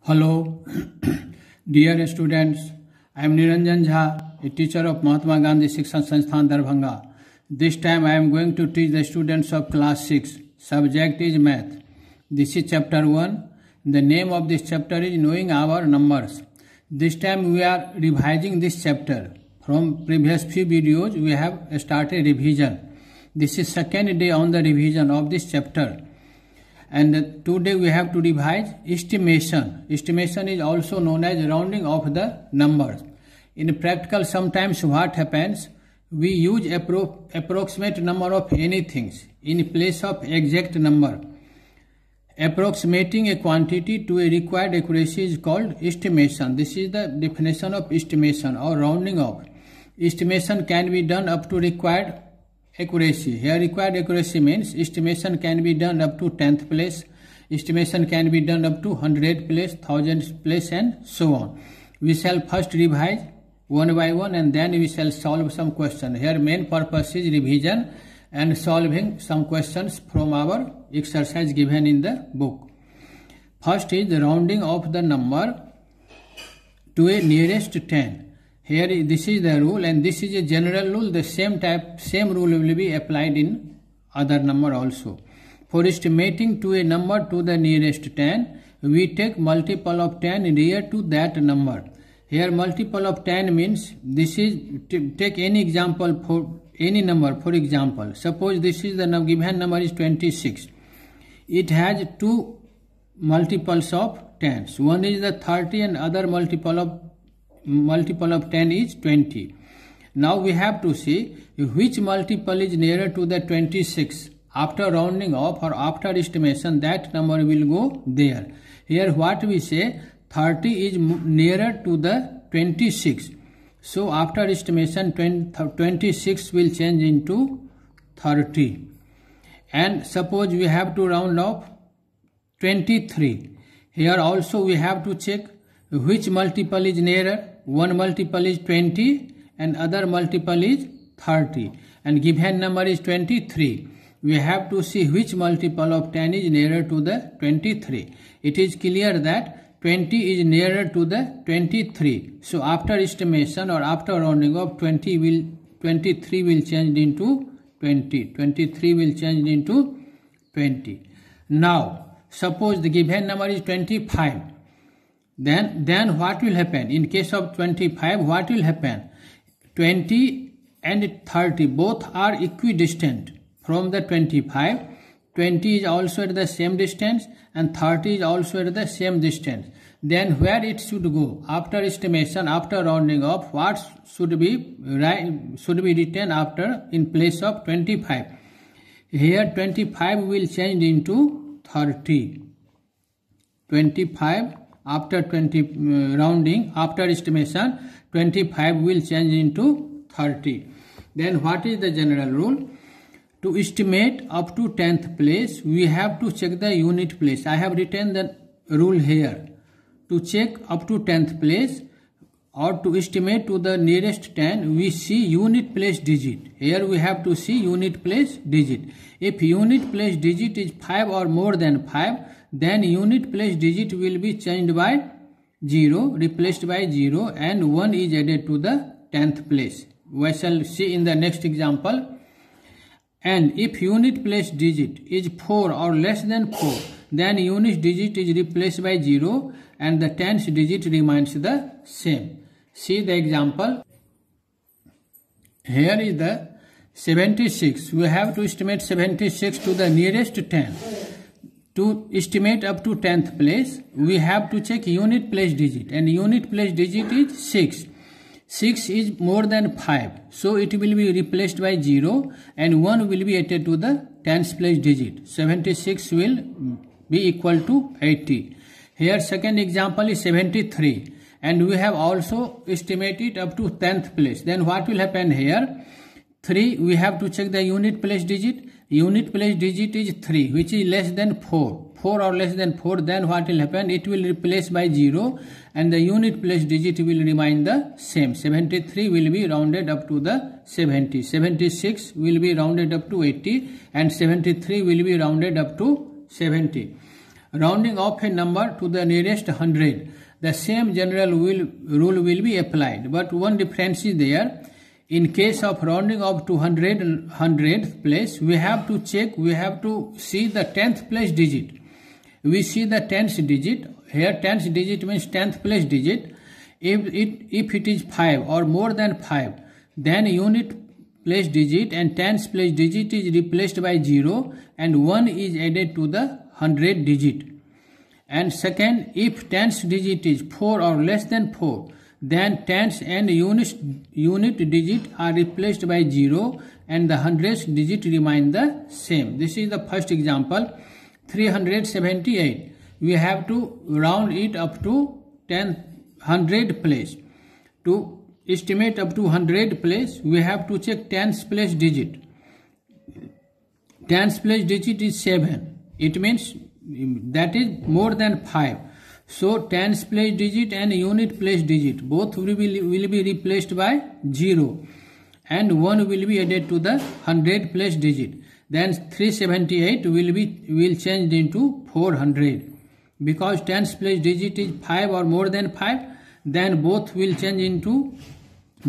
Hello, dear students. I am Niranjan Jha, a teacher of Mahatma Gandhi Shikshan Sansthan Darbhanga. This time I am going to teach the students of class 6. Subject is math. This is chapter 1. The name of this chapter is Knowing Our Numbers. This time we are revising this chapter. From previous few videos we have started revision. This is second day on the revision of this chapter. And today we have to revise estimation. Estimation is also known as rounding of the numbers. In practical, sometimes what happens, we use approximate number of anything in place of exact number. Approximating a quantity to a required accuracy is called estimation. This is the definition of estimation or rounding off. Estimation can be done up to required accuracy. Here required accuracy means estimation can be done up to 10th place, estimation can be done up to 100th place, 1000th place and so on. We shall first revise one by one and then we shall solve some question. Here main purpose is revision and solving some questions from our exercise given in the book. First is the rounding of the number to a nearest 10. Here this is the rule and this is a general rule. The same rule will be applied in other number also. For estimating to a number to the nearest 10, we take multiple of 10 near to that number. Here multiple of 10 means this is, take any example for any number. For example, suppose this is the given number is 26. It has two multiples of 10s. One is the 30 and other multiple of 10 is 20. Now we have to see which multiple is nearer to the 26. After rounding off or after estimation, that number will go there. Here what we say, 30 is nearer to the 26. So after estimation, 26 will change into 30. And suppose we have to round off 23. Here also we have to check which multiple is nearer. One multiple is 20 and other multiple is 30 and given number is 23. We have to see which multiple of 10 is nearer to the 23. It is clear that 20 is nearer to the 23. So after estimation or after rounding off, 23 will change into 20. 23 will change into 20. Now suppose the given number is 25. Then what will happen? In case of 25, what will happen? 20 and 30 both are equidistant from the 25. 20 is also at the same distance and 30 is also at the same distance. Then where it should go? After estimation, after rounding off, what should be written after in place of 25? Here 25 will change into 30. 25 after 20 rounding, after estimation, 25 will change into 30. Then what is the general rule? To estimate up to 10th place, we have to check the unit place. I have written the rule here. To check up to 10th place or to estimate to the nearest 10, we see unit place digit. Here we have to see unit place digit. If unit place digit is 5 or more than 5, then unit place digit will be changed by 0, replaced by 0 and 1 is added to the 10th place. We shall see in the next example. And if unit place digit is 4 or less than 4, then unit digit is replaced by 0 and the 10th digit remains the same. See the example. Here is the 76. We have to estimate 76 to the nearest 10. To estimate up to 10th place, we have to check unit place digit and unit place digit is 6. 6 is more than 5, so it will be replaced by 0 and 1 will be added to the 10th place digit. 76 will be equal to 80. Here second example is 73 and we have also estimated up to 10th place. Then what will happen here? 3, we have to check the unit place digit. Unit place digit is 3, which is less than 4. 4 or less than 4, then what will happen? It will replace by 0 and the unit place digit will remain the same. 73 will be rounded up to the 70. 76 will be rounded up to 80 and 73 will be rounded up to 70. rounding off a number to the nearest 100. The same general rule will be applied, but one difference is there. In case of rounding off to 100th place, we have to see the 10th place digit. We see the 10th digit. Here 10th digit means 10th place digit. If it is 5 or more than 5, then unit place digit and 10th place digit is replaced by 0 and 1 is added to the 100 digit. And second, if 10th digit is 4 or less than 4, then 10th and unit digit are replaced by 0 and the 100th digit remain the same. This is the first example. 378. We have to round it up to 100 place. To estimate up to 100 place, we have to check 10th place digit. 10th place digit is 7. It means that is more than 5. So 10th place digit and unit place digit both will be replaced by 0 and 1 will be added to the 100 place digit. Then 378 will change into 400. Because 10th place digit is 5 or more than 5, then both will change into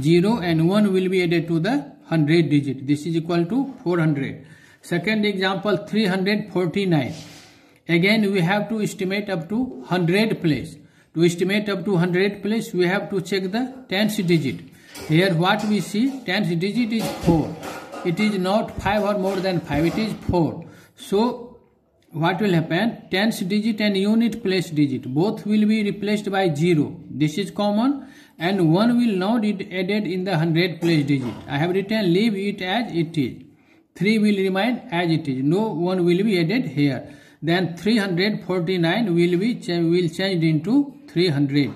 0 and 1 will be added to the 100 digit. This is equal to 400. Second example, 349. Again, we have to estimate up to 100 place. To estimate up to 100 place, we have to check the 10th digit. Here what we see, 10th digit is 4. It is not 5 or more than 5, it is 4. So, what will happen? 10th digit and unit place digit both will be replaced by 0. This is common and 1 will not be added in the 100 place digit. I have written leave it as it is. 3 will remain as it is. No 1 will be added here. Then 349 will change into 300.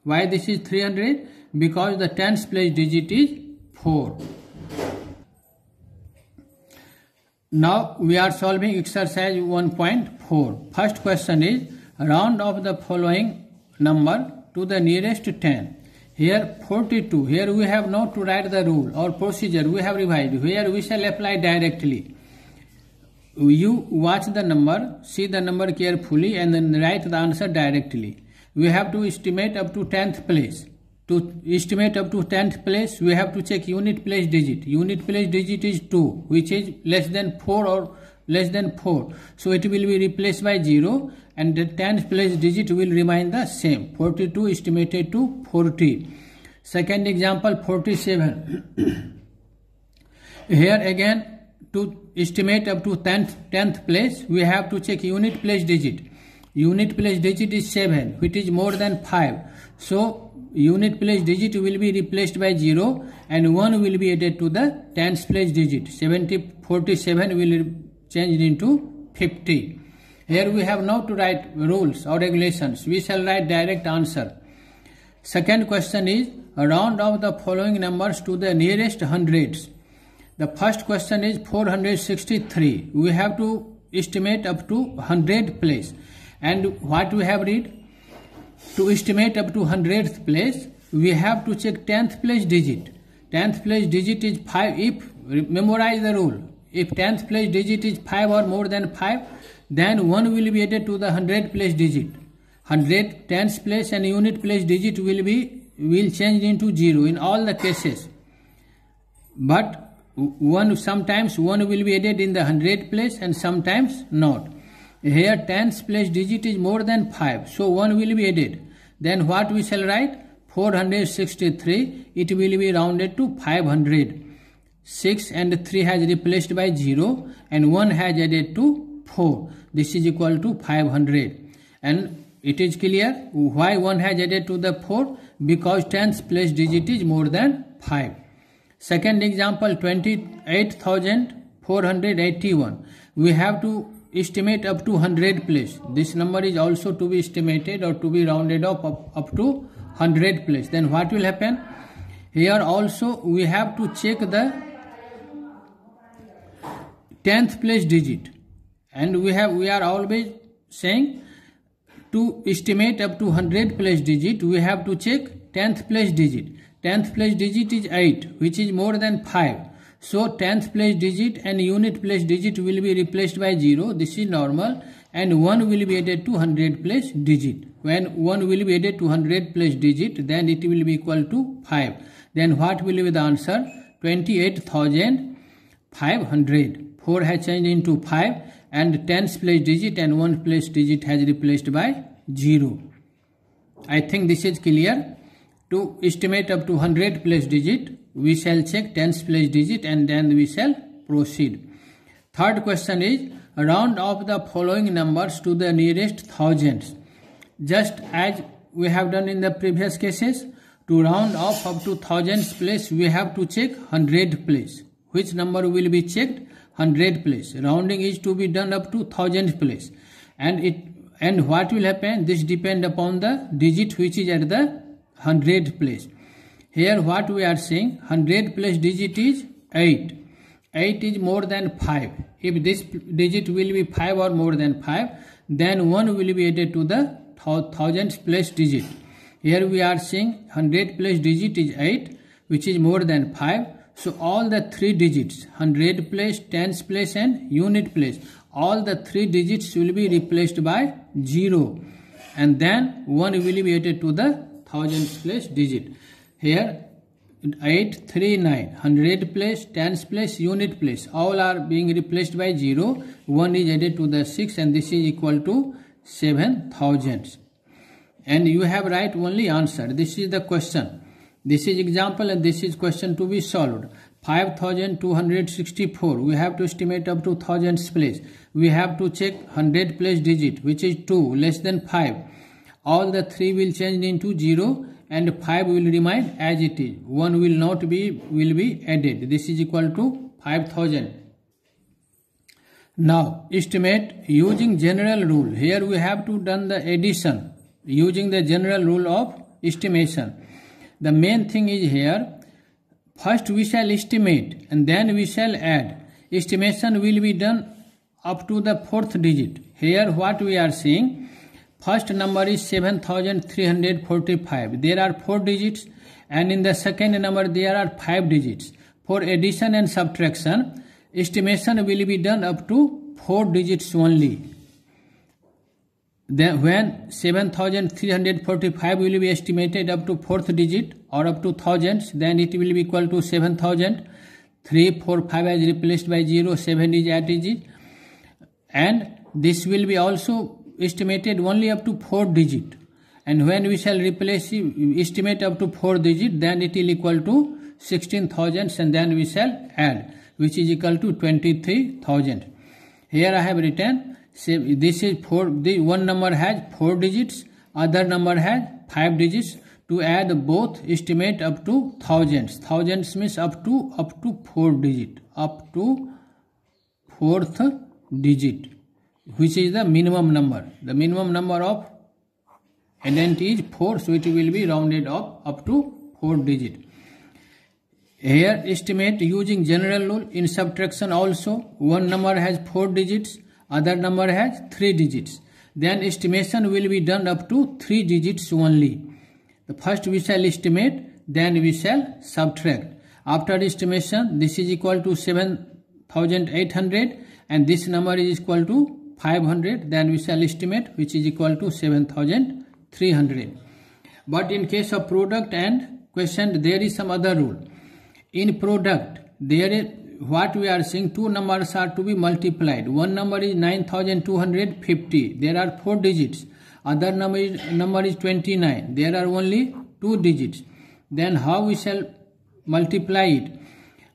Why this is 300? Because the 10th place digit is 4. Now we are solving exercise 1.4. First question is round off the following number to the nearest 10. Here 42. Here we have not to write the rule or procedure. We have revised. Here we shall apply directly. You watch the number, see the number carefully and then write the answer directly. We have to estimate up to 10th place. To estimate up to 10th place, we have to check unit place digit. Unit place digit is 2, which is less than 4 or less than 4. So it will be replaced by 0 and the 10th place digit will remain the same. 42 estimated to 40. Second example, 47. Here again, to estimate up to 10th place, we have to check unit place digit. Unit place digit is 7, which is more than 5. So, unit place digit will be replaced by 0 and 1 will be added to the 10th place digit. 47 will change into 50. Here we have now to write rules or regulations. We shall write direct answer. Second question is round off the following numbers to the nearest hundreds. The first question is 463. We have to estimate up to 100 place. And what we have read? To estimate up to 100th place, we have to check 10th place digit. 10th place digit is 5. Memorize the rule. If 10th place digit is 5 or more than 5, then 1 will be added to the 100th place digit. 10th place and unit place digit will change into 0 in all the cases. But sometimes 1 will be added in the 100th place and sometimes not. Here 10th place digit is more than 5, so 1 will be added. Then what we shall write? 463, it will be rounded to 500. 6 and 3 has replaced by 0 and 1 has added to 4. This is equal to 500. And it is clear why 1 has added to the 4? Because 10th place digit is more than 5. Second example, 28,481. We have to estimate up to 100 place. This number is also to be estimated or to be rounded up to 100 place. Then what will happen? Here also we have to check the 10th place digit. And we are always saying to estimate up to 100 place digit, we have to check 10th place digit. 10th place digit is 8, which is more than 5. So 10th place digit and unit place digit will be replaced by 0. This is normal. and 1 will be added to 100 place digit. When 1 will be added to 100 place digit, then it will be equal to 5. Then what will be the answer? 28,500. 4 has changed into 5 and 10's place digit and 1 place digit has replaced by 0. I think this is clear. To estimate up to 100 place digit, we shall check 10's place digit and then we shall proceed. Third question is, round off the following numbers to the nearest thousands. Just as we have done in the previous cases, to round off up to thousands place, we have to check 100 place. Which number will be checked? 100 place. Rounding is to be done up to thousand place. And what will happen? This depend upon the digit which is at the 100 place. Here what we are saying, 100 place digit is 8. 8 is more than 5. If this digit will be 5 or more than 5, then 1 will be added to the thousands place digit. Here we are saying 100 place digit is 8, which is more than 5. So all the 3 digits, 100 place, tens place and unit place, all the 3 digits will be replaced by 0. And then 1 will be added to the thousands place digit. Here 8, 3, 9, 100 place, tens place, unit place, all are being replaced by 0. 1 is added to the 6 and this is equal to 7,000. And you have write only answer. This is the question. This is example and this is question to be solved. 5,264. We have to estimate up to thousands place. We have to check 100 place digit, which is 2 less than 5. All the 3 will change into 0 and 5 will remain as it is. 1 will be added. This is equal to 5,000. Now estimate using general rule. Here we have to done the addition using the general rule of estimation. The main thing is here, first we shall estimate and then we shall add. Estimation will be done up to the 4th digit. Here what we are seeing, first number is 7,345. There are 4 digits and in the second number there are 5 digits. For addition and subtraction, estimation will be done up to 4 digits only. Then when 7,345 will be estimated up to 4th digit or up to thousands, then it will be equal to 7,000. 3, 4, 5 is replaced by 0, 7 is at digit. And this will be also estimated only up to 4 digit. And when we shall estimate up to 4 digit, then it will equal to 16,000 and then we shall add, which is equal to 23,000. Here I have written, this is 4, one number has 4 digits, other number has 5 digits. To add both, estimate up to thousands. Thousands means up to 4 digit, up to 4th digit, which is the minimum number. The minimum number of identity is 4, so it will be rounded up to 4 digit. Here estimate using general rule. In subtraction also, one number has 4 digits, other number has 3 digits. Then estimation will be done up to 3 digits only. The first we shall estimate, then we shall subtract. After estimation, this is equal to 7,800 and this number is equal to 500. Then we shall estimate, which is equal to 7,300. But in case of product and question, there is some other rule. In product, there is what we are seeing, 2 numbers are to be multiplied. One number is 9,250. There are 4 digits. Other number is 29. There are only 2 digits. Then how we shall multiply it?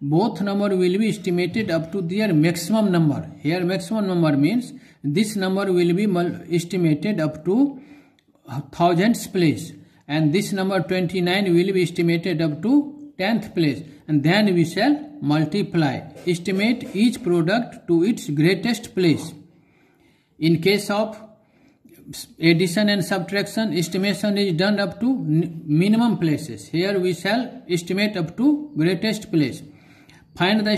Both number will be estimated up to their maximum number. Here maximum number means this number will be estimated up to thousands place. And this number 29 will be estimated up to 10th place. And then we shall multiply. Estimate each product to its greatest place. In case of addition and subtraction, estimation is done up to minimum places. Here we shall estimate up to greatest place. Find the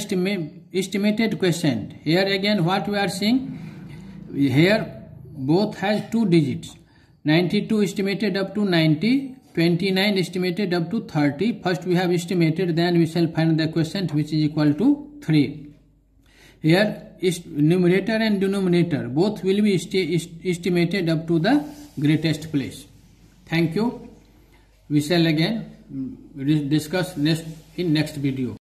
estimated quotient. Here again what we are seeing, here both has 2 digits. 92 estimated up to 90, 29 estimated up to 30. First we have estimated, then we shall find the quotient, which is equal to 3. Here numerator and denominator both will be estimated up to the greatest place. Thank you. We shall again discuss in next video.